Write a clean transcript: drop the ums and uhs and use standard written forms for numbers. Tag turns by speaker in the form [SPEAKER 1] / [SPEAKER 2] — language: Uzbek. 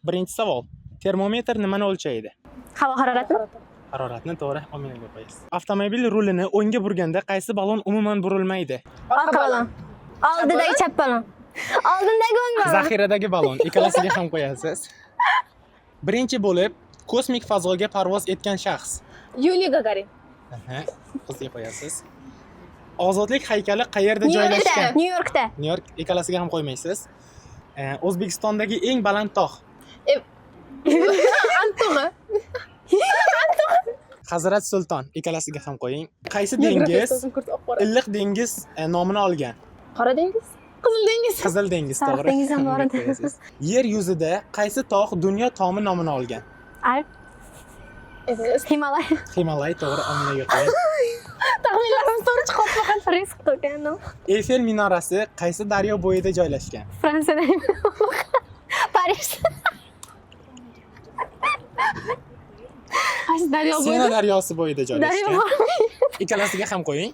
[SPEAKER 1] Birinchi savol. Termometr nimani o'lchaydi?
[SPEAKER 2] Havo haroratini.
[SPEAKER 1] Haroratni to'g'ri, ominaga qo'yasiz. Avtomobil rulini o'ngga burganda qaysi ballon umuman burilmaydi?
[SPEAKER 2] Orqa balon. Oldidagi chap balon. Oldindagi o'ng balon.
[SPEAKER 1] Zaxiradagi ballon. Ikkalasiga ham qo'yasiz. Birinchi bo'lib kosmik fazoga parvoz etgan shaxs.
[SPEAKER 3] Yuliy Gagarin.
[SPEAKER 1] Qizga qo'yasiz. Ozodlik haykali qayerda joylashgan?
[SPEAKER 2] New Yorkda.
[SPEAKER 1] New York. Ikkalasiga ham qo'ymaysiz. O'zbekistondagi eng baland tog'.
[SPEAKER 3] Antog'i.
[SPEAKER 1] Hazrat Sulton. Ikkalasiga ham qo'ying. Qaysi dengiz Illiq dengiz nomini olgan?
[SPEAKER 3] Qora dengiz. Qizil dengiz.
[SPEAKER 1] Qizil dengiz,
[SPEAKER 2] Sariq
[SPEAKER 1] to'g'ri.
[SPEAKER 2] dengiz ham bor edi.
[SPEAKER 1] Qo'yasiz. Yer yuzida qaysi tog' dunyo tomi nomini olgan?
[SPEAKER 2] Alp.
[SPEAKER 3] Everest.
[SPEAKER 2] Himalay.
[SPEAKER 1] Himalay, to'g'ri, ominaga qo'ying.
[SPEAKER 3] Taxminlarim to'g'ri chiqib qolgan.
[SPEAKER 2] Risk to'g'ri.
[SPEAKER 1] Eyfel minorasi qaysi daryo bo'yida joylashgan?
[SPEAKER 2] Fransiyada. Parij.
[SPEAKER 3] Qaysi daryo
[SPEAKER 1] Sena
[SPEAKER 3] bo'yida?
[SPEAKER 1] daryosi bo'yida
[SPEAKER 2] Daryo
[SPEAKER 1] joylashgan.
[SPEAKER 2] bormi?
[SPEAKER 1] Ikkalasiga ham qo'ying.